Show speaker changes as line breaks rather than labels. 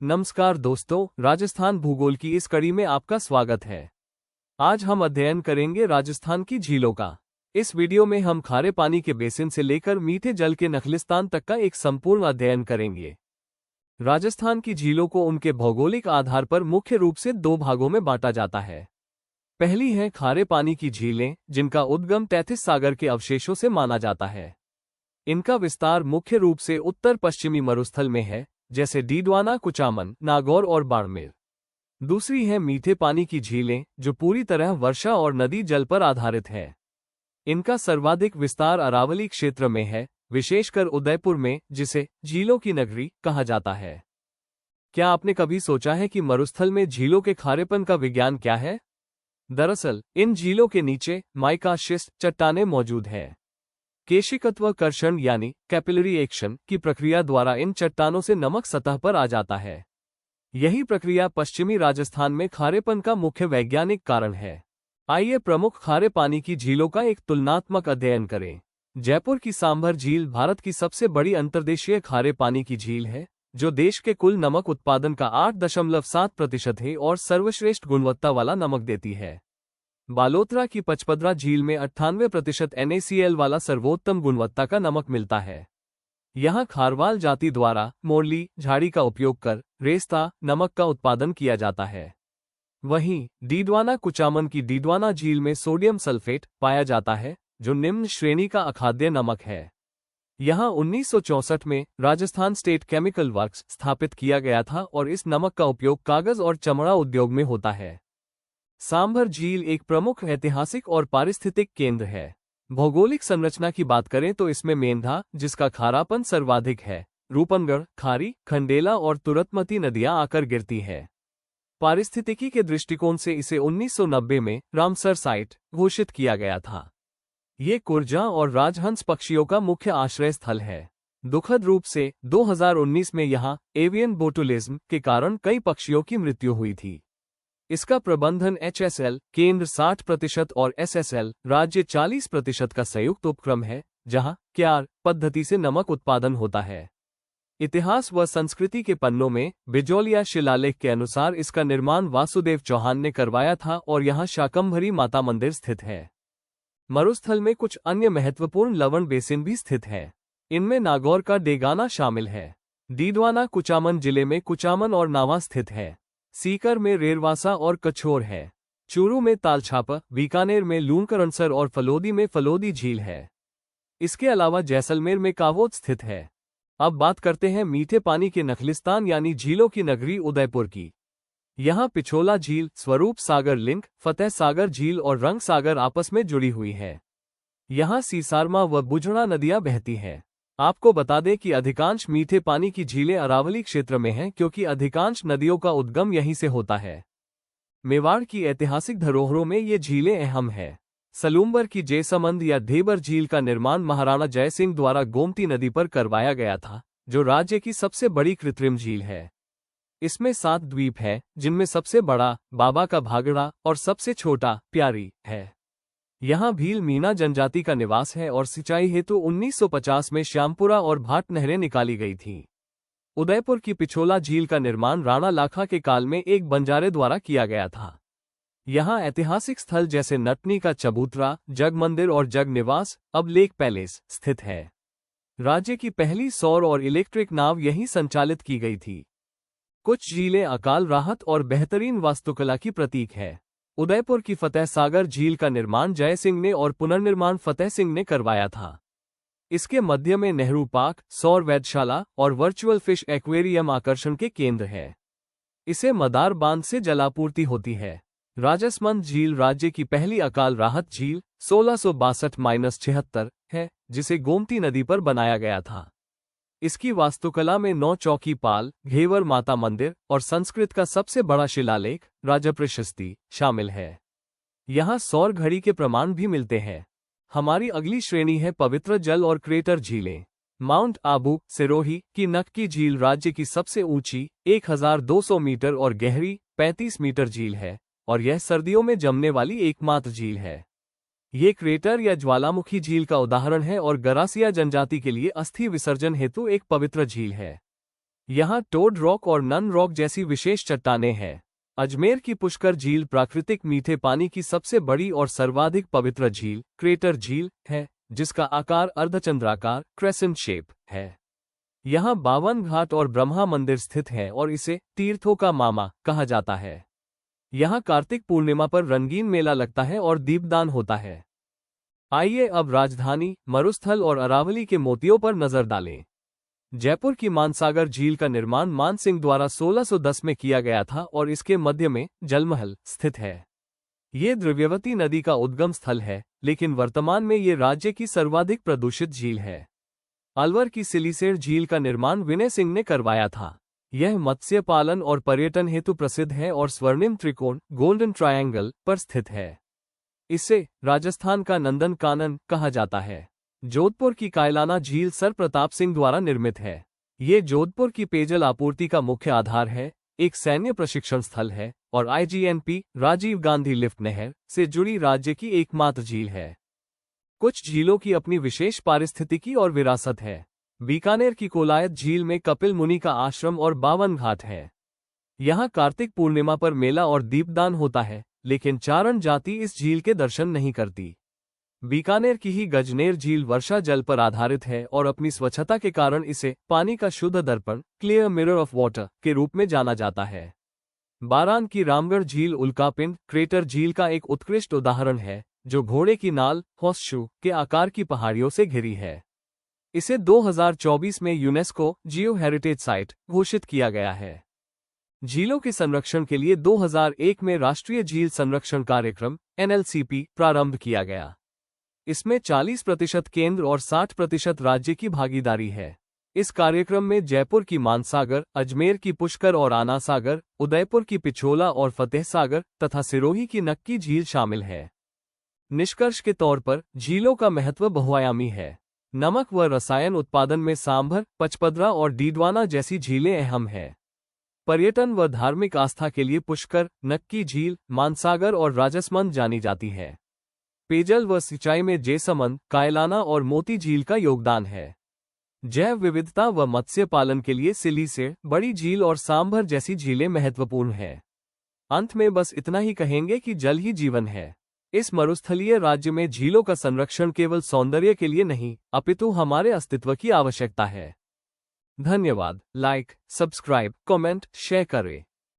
नमस्कार दोस्तों, राजस्थान भूगोल की इस कड़ी में आपका स्वागत है। आज हम अध्ययन करेंगे राजस्थान की झीलों का। इस वीडियो में हम खारे पानी के बेसिन से लेकर मीठे जल के नखलिस्तान तक का एक संपूर्ण अध्ययन करेंगे। राजस्थान की झीलों को उनके भौगोलिक आधार पर मुख्य रूप से दो भागों में बांटा जाता है। पहली है खारे पानी की झीलें, जिनका उद्गम तैथिस सागर के अवशेषों से माना जाता है। इनका विस्तार मुख्य रूप से उत्तर पश्चिमी मरुस्थल में है, जैसे डीडवाना, कुचामन, नागौर और बाड़मेर। दूसरी है मीठे पानी की झीलें, जो पूरी तरह वर्षा और नदी जल पर आधारित है। इनका सर्वाधिक विस्तार अरावली क्षेत्र में है, विशेषकर उदयपुर में, जिसे झीलों की नगरी कहा जाता है। क्या आपने कभी सोचा है कि मरुस्थल में झीलों के खारेपन का विज्ञान क्या है? दरअसल इन झीलों के नीचे माइका शिस्ट चट्टानें मौजूद है। केशिकत्वकर्षण यानी कैपिलरी एक्शन की प्रक्रिया द्वारा इन चट्टानों से नमक सतह पर आ जाता है। यही प्रक्रिया पश्चिमी राजस्थान में खारेपन का मुख्य वैज्ञानिक कारण है। आइए प्रमुख खारे पानी की झीलों का एक तुलनात्मक अध्ययन करें। जयपुर की सांभर झील भारत की सबसे बड़ी अंतर्देशीय खारे पानी की झील है, जो देश के कुल नमक उत्पादन का 8.7% है और सर्वश्रेष्ठ गुणवत्ता वाला नमक देती है। बालोतरा की पचपदरा झील में 98% NaCl वाला सर्वोत्तम गुणवत्ता का नमक मिलता है। यहाँ खारवाल जाति द्वारा मोरली झाड़ी का उपयोग कर रेस्ता नमक का उत्पादन किया जाता है। वहीं डीडवाना कुचामन की डीडवाना झील में सोडियम सल्फेट पाया जाता है, जो निम्न श्रेणी का अखाद्य नमक है। यहाँ 1964 में राजस्थान स्टेट केमिकल वर्क्स स्थापित किया गया था और इस नमक का उपयोग कागज और चमड़ा उद्योग में होता है। सांभर झील एक प्रमुख ऐतिहासिक और पारिस्थितिक केंद्र है। भौगोलिक संरचना की बात करें तो इसमें मेंधा, जिसका खारापन सर्वाधिक है, रूपनगढ़, खारी, खंडेला और तुरतमती नदियां आकर गिरती है। पारिस्थितिकी के दृष्टिकोण से इसे 1990 में रामसर साइट घोषित किया गया था। ये कुरजा और राजहंस पक्षियों का मुख्य आश्रय स्थल है। दुखद रूप से 2019 में यहाँ एवियन बोटुलिज्म के कारण कई पक्षियों की मृत्यु हुई थी। इसका प्रबंधन HSL केंद्र 60% और SSL राज्य 40% का संयुक्त उपक्रम है, जहां क्यार पद्धति से नमक उत्पादन होता है। इतिहास व संस्कृति के पन्नों में बिजौलिया शिलालेख के अनुसार इसका निर्माण वासुदेव चौहान ने करवाया था और यहाँ शाकंभरी माता मंदिर स्थित है। मरुस्थल में कुछ अन्य महत्वपूर्ण लवण बेसिन भी स्थित है। इनमें नागौर का डेगाना शामिल है। डीडवाना कुचामन जिले में कुचामन और नावा स्थित है। सीकर में रेरवासा और कछोर है। चूरू में तालछाप, बीकानेर में लूणकरणसर और फलोदी में फलोदी झील है। इसके अलावा जैसलमेर में कावोद स्थित है। अब बात करते हैं मीठे पानी के नखलिस्तान यानी झीलों की नगरी उदयपुर की। यहाँ पिछोला झील, स्वरूप सागर लिंक, फतेह सागर झील और रंग सागर आपस में जुड़ी हुई है। यहाँ सीसारमा व बुझड़ा नदियां बहती हैं। आपको बता दें कि अधिकांश मीठे पानी की झीलें अरावली क्षेत्र में हैं, क्योंकि अधिकांश नदियों का उद्गम यहीं से होता है। मेवाड़ की ऐतिहासिक धरोहरों में ये झीलें अहम हैं। सलूम्बर की जयसमंद या ढेबर झील का निर्माण महाराणा जयसिंह द्वारा गोमती नदी पर करवाया गया था, जो राज्य की सबसे बड़ी कृत्रिम झील है। इसमें 7 द्वीप है, जिनमें सबसे बड़ा बाबा का भागड़ा और सबसे छोटा प्यारी है। यहाँ भील मीना जनजाति का निवास है और सिंचाई हेतु 1950 में श्यामपुरा और भाट नहरें निकाली गई थीं। उदयपुर की पिछोला झील का निर्माण राणा लाखा के काल में एक बंजारे द्वारा किया गया था। यहाँ ऐतिहासिक स्थल जैसे नटनी का चबूतरा, जग मंदिर और जग निवास, अब लेक पैलेस, स्थित है। राज्य की पहली सौर और इलेक्ट्रिक नाव यहीं संचालित की गई थी। कुछ झीलें अकाल राहत और बेहतरीन वास्तुकला की प्रतीक है। उदयपुर की फतेह सागर झील का निर्माण जय सिंह ने और पुनर्निर्माण फतेह सिंह ने करवाया था। इसके मध्य में नेहरू पार्क, सौर वेधशाला और वर्चुअल फिश एक्वेरियम आकर्षण के केंद्र है। इसे मदार बांध से जलापूर्ति होती है। राजसमंद झील राज्य की पहली अकाल राहत झील 1662-76 है, जिसे गोमती नदी पर बनाया गया था। इसकी वास्तुकला में 9 चौकी पाल, घेवर माता मंदिर और संस्कृत का सबसे बड़ा शिलालेख राजप्रशस्ति शामिल है। यहाँ सौर घड़ी के प्रमाण भी मिलते हैं। हमारी अगली श्रेणी है पवित्र जल और क्रेटर झीलें। माउंट आबू, सिरोही की नक्की झील राज्य की सबसे ऊंची 1200 मीटर और गहरी 35 मीटर झील है और यह सर्दियों में जमने वाली एकमात्र झील है। ये क्रेटर या ज्वालामुखी झील का उदाहरण है और गरासिया जनजाति के लिए अस्थि विसर्जन हेतु एक पवित्र झील है। यहाँ टोड रॉक और नन रॉक जैसी विशेष चट्टानें हैं। अजमेर की पुष्कर झील प्राकृतिक मीठे पानी की सबसे बड़ी और सर्वाधिक पवित्र झील क्रेटर झील है, जिसका आकार अर्धचंद्राकार क्रेसेंट शेप है। यहाँ 52 घाट और ब्रह्मा मंदिर स्थित है और इसे तीर्थों का मामा कहा जाता है। यहाँ कार्तिक पूर्णिमा पर रंगीन मेला लगता है और दीपदान होता है। आइए अब राजधानी, मरुस्थल और अरावली के मोतियों पर नजर डालें। जयपुर की मानसागर झील का निर्माण मान सिंह द्वारा 1610 में किया गया था और इसके मध्य में जलमहल स्थित है। ये द्रव्यवती नदी का उद्गम स्थल है, लेकिन वर्तमान में ये राज्य की सर्वाधिक प्रदूषित झील है। अलवर की सिलीसेर झील का निर्माण विनय सिंह ने करवाया था। यह मत्स्य पालन और पर्यटन हेतु प्रसिद्ध है और स्वर्णिम त्रिकोण गोल्डन ट्रायंगल पर स्थित है। इसे राजस्थान का नंदन कानन कहा जाता है। जोधपुर की कायलाना झील सर प्रताप सिंह द्वारा निर्मित है। ये जोधपुर की पेयजल आपूर्ति का मुख्य आधार है, एक सैन्य प्रशिक्षण स्थल है और IGNP राजीव गांधी लिफ्ट नहर से जुड़ी राज्य की एकमात्र झील है। कुछ झीलों की अपनी विशेष पारिस्थितिकी और विरासत है। बीकानेर की कोलायत झील में कपिल मुनि का आश्रम और 52 घाट है। यहाँ कार्तिक पूर्णिमा पर मेला और दीपदान होता है, लेकिन चारण जाति इस झील के दर्शन नहीं करती। बीकानेर की ही गजनेर झील वर्षा जल पर आधारित है और अपनी स्वच्छता के कारण इसे पानी का शुद्ध दर्पण क्लियर मिरर ऑफ वाटर के रूप में जाना जाता है। बारान की रामगढ़ झील उल्कापिंड क्रेटर झील का एक उत्कृष्ट उदाहरण है, जो घोड़े की नाल हॉर्सशू के आकार की पहाड़ियों से घिरी है। इसे 2024 में यूनेस्को जियो हेरिटेज साइट घोषित किया गया है। झीलों के संरक्षण के लिए 2001 में राष्ट्रीय झील संरक्षण कार्यक्रम NLCP प्रारंभ किया गया। इसमें 40% केंद्र और 60% राज्य की भागीदारी है। इस कार्यक्रम में जयपुर की मानसागर, अजमेर की पुष्कर और आना सागर, उदयपुर की पिछोला और फतेह सागर तथा सिरोही की नक्की झील शामिल है। निष्कर्ष के तौर पर झीलों का महत्व बहुआयामी है। नमक व रसायन उत्पादन में सांभर, पचपदरा और डीडवाना जैसी झीलें अहम हैं। पर्यटन व धार्मिक आस्था के लिए पुष्कर, नक्की झील, मानसागर और राजसमंद जानी जाती है। पेयजल व सिंचाई में जेसमंद, कायलाना और मोती झील का योगदान है। जैव विविधता व मत्स्य पालन के लिए सिलीसेर, बड़ी झील और सांभर जैसी झीलें महत्वपूर्ण हैं। अंत में बस इतना ही कहेंगे कि जल ही जीवन है। इस मरुस्थलीय राज्य में झीलों का संरक्षण केवल सौंदर्य के लिए नहीं, अपितु हमारे अस्तित्व की आवश्यकता है। धन्यवाद। लाइक, सब्सक्राइब, कमेंट, शेयर करें।